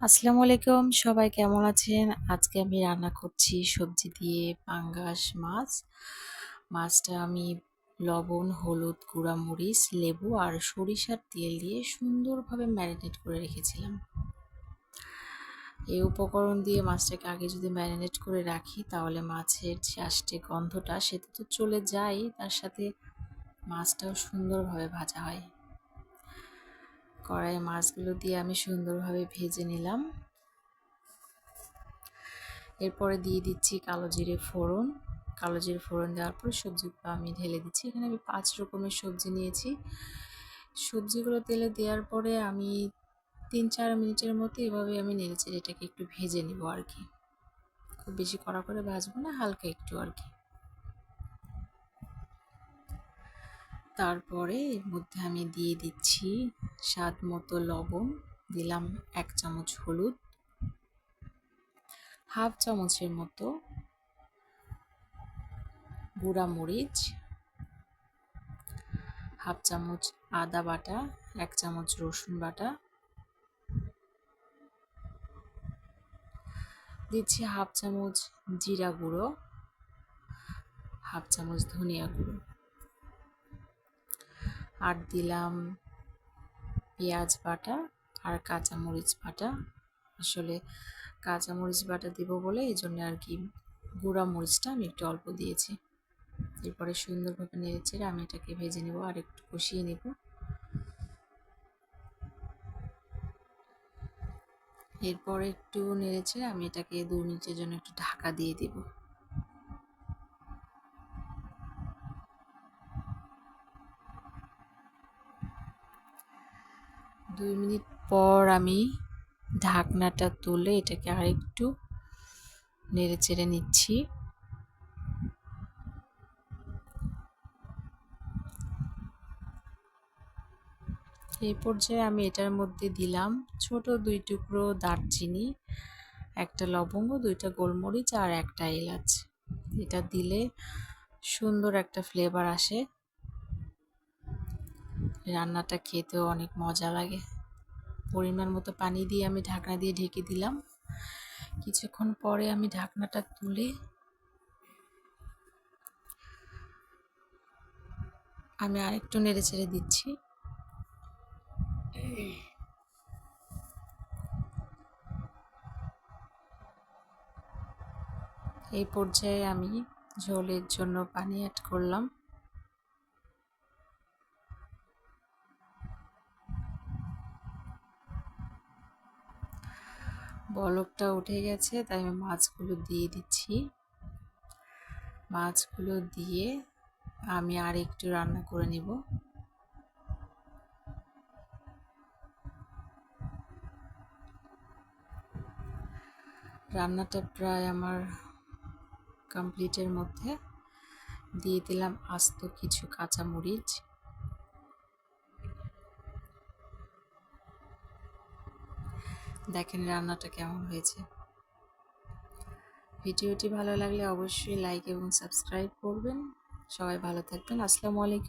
আসসালামু আলাইকুম, সবাই কেমন আছেন? আজকে আমি রান্না করছি সবজি দিয়ে পাঙ্গাস মাছ। মাছটা আমি লবণ, হলুদ, গুঁড়া মরিচ, লেবু আর সরিষার তেল দিয়ে সুন্দরভাবে ম্যারিনেট করে রেখেছিলাম। এই উপকরণ দিয়ে মাছটাকে আগে যদি ম্যারিনেট করে রাখি তাহলে মাছের যে আষ্টে গন্ধটা সেটা তো চলে যায়, তার সাথে মাছটাও সুন্দরভাবে ভাজা হয়। কড়াইয়ে মাছগুলো দিয়ে আমি সুন্দরভাবে ভেজে নিলাম। এরপরে দিয়ে দিচ্ছি কালো জিরে ফোড়ন। কালো জিরে ফোড়ন দেওয়ার পর সবজিগুলো আমি ঢেলে দিচ্ছি। এখানে আমি 5 রকমের সবজি নিয়েছি। সবজিগুলো তেলে দেওয়ার পরে আমি 3-4 মিনিটের মতো এভাবে আমি নেড়েচেড়ে এটাকে একটু ভেজে নিব আর কি। খুব বেশি কড়া করে ভাজবো না, হালকা একটু আর কি। তারপরে এর মধ্যে আমি দিয়ে দিচ্ছি স্বাদ মতো লবণ, দিলাম 1 চামচ হলুদ, হাফ চামচের মতো গুঁড়া মরিচ, হাফ চামচ আদা বাটা, 1 চামচ রসুন বাটা, দিচ্ছি হাফ চামচ জিরা গুঁড়ো, হাফ চামচ ধনিয়া গুঁড়ো, আর দিলাম পেঁয়াজ বাটা আর কাঁচামরিচ বাটা। আসলে কাঁচামরিচ বাটা দিব বলে এই জন্য আর কি গুঁড়া মরিচটা আমি একটু অল্প দিয়েছি। এরপরে সুন্দরভাবে নেড়েচেড়ে আমি এটাকে ভেজে নেব আর একটু কষিয়ে নেব। এরপরে একটু নেড়েচেড়ে আমি এটাকে 2 মিনিটের জন্য একটু ঢাকা দিয়ে দেব। 2 মিনিট পর আমি ঢাকনাটা তুলে এটাকে আরেকটু নেড়েচেড়ে নিচ্ছি। এই পর্যায়ে আমি এটার মধ্যে দিলাম ছোট 2 টুকরো দারচিনি, 1টা লবঙ্গ, 2টা গোলমরিচ আর 1টা এলাচ। এটা দিলে সুন্দর একটা ফ্লেভার আসে, রান্নাটা খেতেও অনেক মজা লাগে। পরিমাণ মতো পানি দিয়ে আমি ঢাকনা দিয়ে ঢেকে দিলাম। কিছুক্ষণ পরে আমি ঢাকনাটা তুলে আমি আরেকটু নেড়েচেড়ে দিচ্ছি। এই পর্যায়ে আমি ঝোলের জন্য পানি অ্যাড করলাম। বলকটা উঠে গেছে, তাই আমি মাছগুলো দিয়ে দিচ্ছি। মাছগুলো দিয়ে আমি আর একটু রান্না করে নিব। রান্নাটা প্রায় আমার কমপ্লিটের মধ্যে। দিয়ে দিলাম আস্ত কিছু কাঁচামরিচ। দেখেন রান্নাটা কেমন হয়েছে। ভিডিওটি ভালো লাগলে অবশ্যই লাইক এবং সাবস্ক্রাইব করবেন। সবাই ভালো থাকবেন। আসসালামু আলাইকুম।